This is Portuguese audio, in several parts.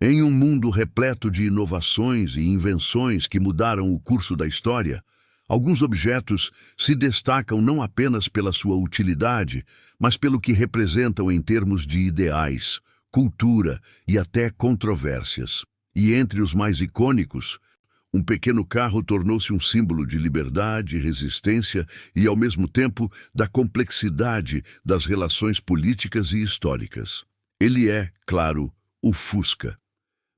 Em um mundo repleto de inovações e invenções que mudaram o curso da história, alguns objetos se destacam não apenas pela sua utilidade, mas pelo que representam em termos de ideais, cultura e até controvérsias. E entre os mais icônicos, um pequeno carro tornou-se um símbolo de liberdade, resistência e, ao mesmo tempo, da complexidade das relações políticas e históricas. Ele é, claro, o Fusca.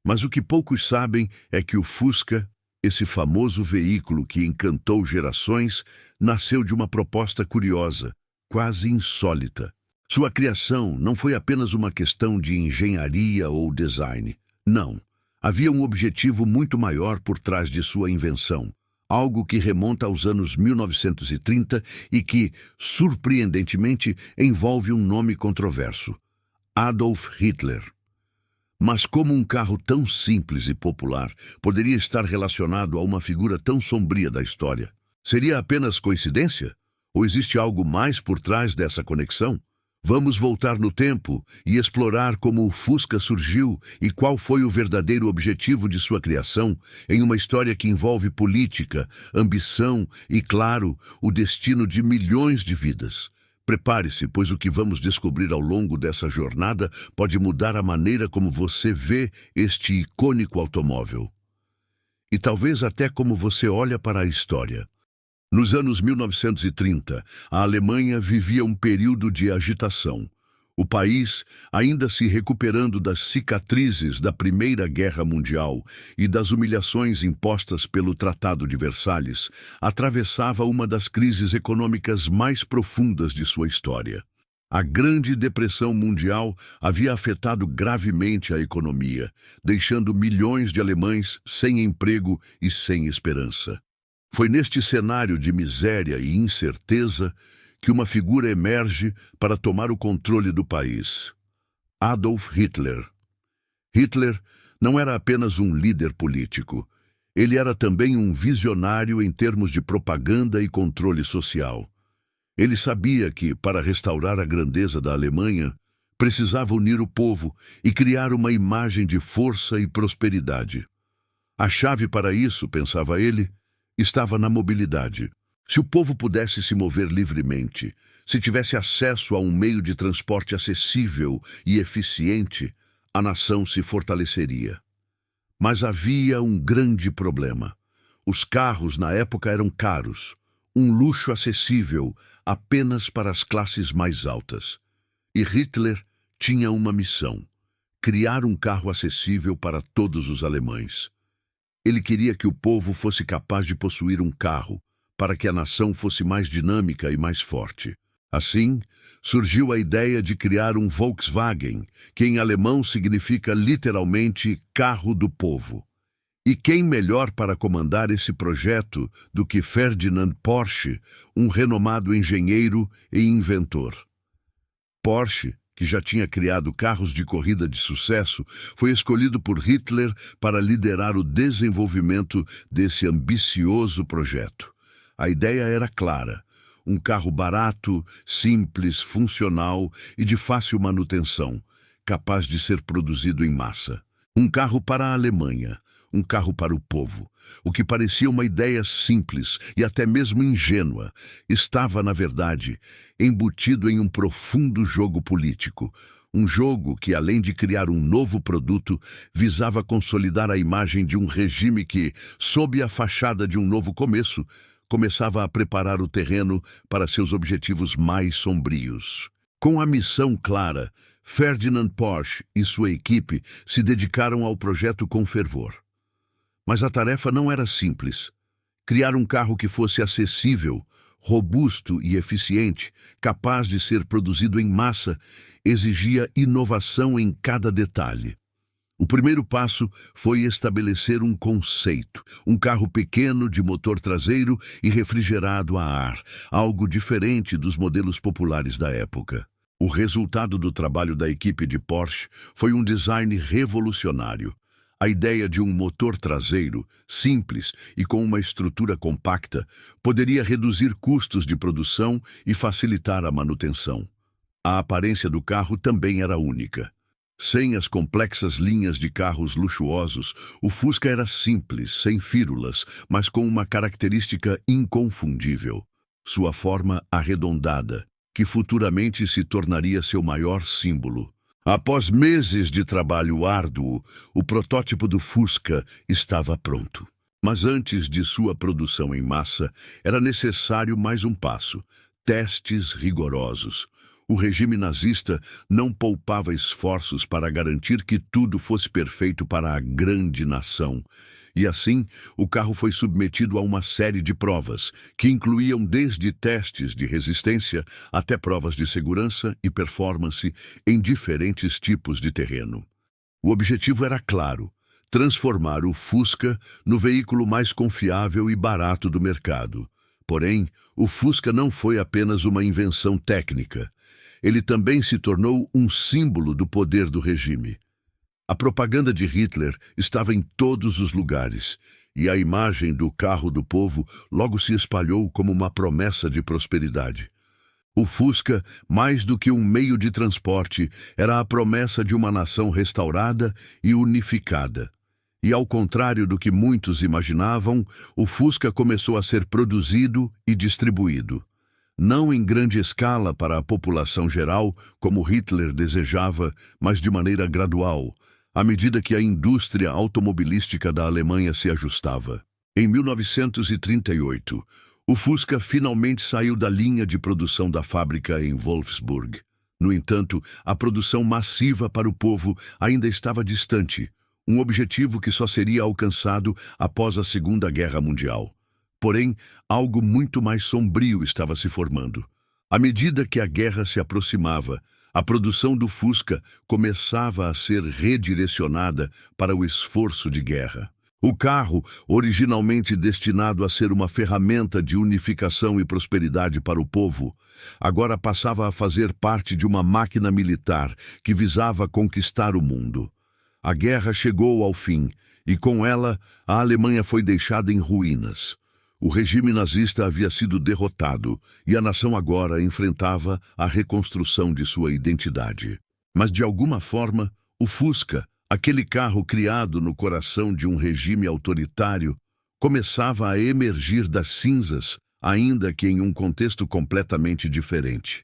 Mas o que poucos sabem é que o Fusca, esse famoso veículo que encantou gerações, nasceu de uma proposta curiosa, quase insólita. Sua criação não foi apenas uma questão de engenharia ou design. Não. Havia um objetivo muito maior por trás de sua invenção, algo que remonta aos anos 1930 e que, surpreendentemente, envolve um nome controverso: Adolf Hitler. Mas como um carro tão simples e popular poderia estar relacionado a uma figura tão sombria da história? Seria apenas coincidência? Ou existe algo mais por trás dessa conexão? Vamos voltar no tempo e explorar como o Fusca surgiu e qual foi o verdadeiro objetivo de sua criação em uma história que envolve política, ambição e, claro, o destino de milhões de vidas. Prepare-se, pois o que vamos descobrir ao longo dessa jornada pode mudar a maneira como você vê este icônico automóvel. E talvez até como você olha para a história. Nos anos 1930, a Alemanha vivia um período de agitação. O país, ainda se recuperando das cicatrizes da Primeira Guerra Mundial e das humilhações impostas pelo Tratado de Versalhes, atravessava uma das crises econômicas mais profundas de sua história. A Grande Depressão Mundial havia afetado gravemente a economia, deixando milhões de alemães sem emprego e sem esperança. Foi neste cenário de miséria e incerteza que uma figura emerge para tomar o controle do país: Adolf Hitler. Hitler não era apenas um líder político. Ele era também um visionário em termos de propaganda e controle social. Ele sabia que, para restaurar a grandeza da Alemanha, precisava unir o povo e criar uma imagem de força e prosperidade. A chave para isso, pensava ele, estava na mobilidade. Se o povo pudesse se mover livremente, se tivesse acesso a um meio de transporte acessível e eficiente, a nação se fortaleceria. Mas havia um grande problema. Os carros na época eram caros, um luxo acessível apenas para as classes mais altas. E Hitler tinha uma missão: criar um carro acessível para todos os alemães. Ele queria que o povo fosse capaz de possuir um carro, para que a nação fosse mais dinâmica e mais forte. Assim, surgiu a ideia de criar um Volkswagen, que em alemão significa literalmente carro do povo. E quem melhor para comandar esse projeto do que Ferdinand Porsche, um renomado engenheiro e inventor? Porsche, que já tinha criado carros de corrida de sucesso, foi escolhido por Hitler para liderar o desenvolvimento desse ambicioso projeto. A ideia era clara: um carro barato, simples, funcional e de fácil manutenção, capaz de ser produzido em massa. Um carro para a Alemanha, um carro para o povo. O que parecia uma ideia simples e até mesmo ingênua, estava, na verdade, embutido em um profundo jogo político. Um jogo que, além de criar um novo produto, visava consolidar a imagem de um regime que, sob a fachada de um novo começo, começava a preparar o terreno para seus objetivos mais sombrios. Com a missão clara, Ferdinand Porsche e sua equipe se dedicaram ao projeto com fervor. Mas a tarefa não era simples. Criar um carro que fosse acessível, robusto e eficiente, capaz de ser produzido em massa, exigia inovação em cada detalhe. O primeiro passo foi estabelecer um conceito: um carro pequeno de motor traseiro e refrigerado a ar, algo diferente dos modelos populares da época. O resultado do trabalho da equipe de Porsche foi um design revolucionário. A ideia de um motor traseiro, simples e com uma estrutura compacta, poderia reduzir custos de produção e facilitar a manutenção. A aparência do carro também era única. Sem as complexas linhas de carros luxuosos, o Fusca era simples, sem fírulas, mas com uma característica inconfundível: sua forma arredondada, que futuramente se tornaria seu maior símbolo. Após meses de trabalho árduo, o protótipo do Fusca estava pronto. Mas antes de sua produção em massa, era necessário mais um passo: testes rigorosos. O regime nazista não poupava esforços para garantir que tudo fosse perfeito para a grande nação. E assim, o carro foi submetido a uma série de provas, que incluíam desde testes de resistência até provas de segurança e performance em diferentes tipos de terreno. O objetivo era claro: transformar o Fusca no veículo mais confiável e barato do mercado. Porém, o Fusca não foi apenas uma invenção técnica. Ele também se tornou um símbolo do poder do regime. A propaganda de Hitler estava em todos os lugares, e a imagem do carro do povo logo se espalhou como uma promessa de prosperidade. O Fusca, mais do que um meio de transporte, era a promessa de uma nação restaurada e unificada. E ao contrário do que muitos imaginavam, o Fusca começou a ser produzido e distribuído. Não em grande escala para a população geral, como Hitler desejava, mas de maneira gradual, à medida que a indústria automobilística da Alemanha se ajustava. Em 1938, o Fusca finalmente saiu da linha de produção da fábrica em Wolfsburg. No entanto, a produção massiva para o povo ainda estava distante, um objetivo que só seria alcançado após a Segunda Guerra Mundial. Porém, algo muito mais sombrio estava se formando. À medida que a guerra se aproximava, a produção do Fusca começava a ser redirecionada para o esforço de guerra. O carro, originalmente destinado a ser uma ferramenta de unificação e prosperidade para o povo, agora passava a fazer parte de uma máquina militar que visava conquistar o mundo. A guerra chegou ao fim, e com ela, a Alemanha foi deixada em ruínas. O regime nazista havia sido derrotado e a nação agora enfrentava a reconstrução de sua identidade. Mas, de alguma forma, o Fusca, aquele carro criado no coração de um regime autoritário, começava a emergir das cinzas, ainda que em um contexto completamente diferente.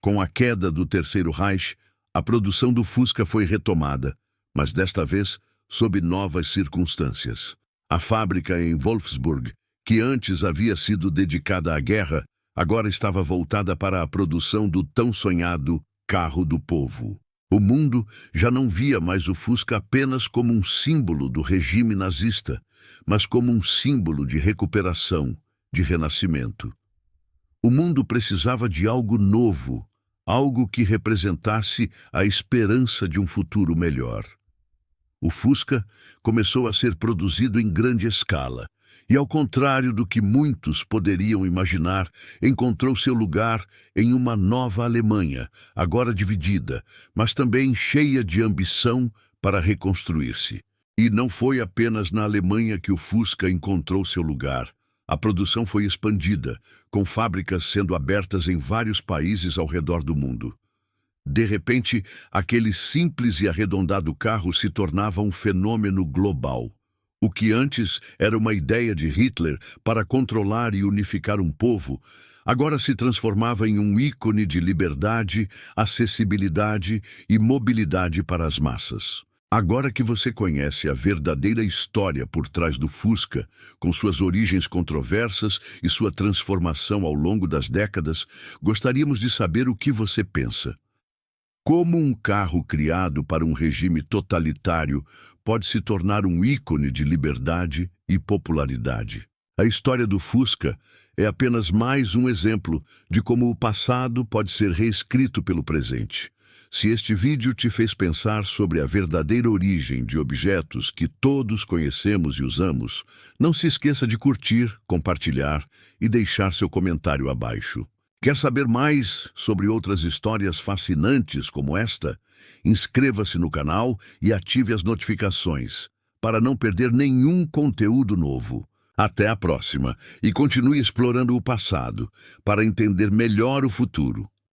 Com a queda do Terceiro Reich, a produção do Fusca foi retomada, mas desta vez sob novas circunstâncias. A fábrica em Wolfsburg, que antes havia sido dedicada à guerra, agora estava voltada para a produção do tão sonhado carro do povo. O mundo já não via mais o Fusca apenas como um símbolo do regime nazista, mas como um símbolo de recuperação, de renascimento. O mundo precisava de algo novo, algo que representasse a esperança de um futuro melhor. O Fusca começou a ser produzido em grande escala, e, ao contrário do que muitos poderiam imaginar, encontrou seu lugar em uma nova Alemanha, agora dividida, mas também cheia de ambição para reconstruir-se. E não foi apenas na Alemanha que o Fusca encontrou seu lugar. A produção foi expandida, com fábricas sendo abertas em vários países ao redor do mundo. De repente, aquele simples e arredondado carro se tornava um fenômeno global. O que antes era uma ideia de Hitler para controlar e unificar um povo, agora se transformava em um ícone de liberdade, acessibilidade e mobilidade para as massas. Agora que você conhece a verdadeira história por trás do Fusca, com suas origens controversas e sua transformação ao longo das décadas, gostaríamos de saber o que você pensa. Como um carro criado para um regime totalitário pode se tornar um ícone de liberdade e popularidade? A história do Fusca é apenas mais um exemplo de como o passado pode ser reescrito pelo presente. Se este vídeo te fez pensar sobre a verdadeira origem de objetos que todos conhecemos e usamos, não se esqueça de curtir, compartilhar e deixar seu comentário abaixo. Quer saber mais sobre outras histórias fascinantes como esta? Inscreva-se no canal e ative as notificações para não perder nenhum conteúdo novo. Até a próxima e continue explorando o passado para entender melhor o futuro.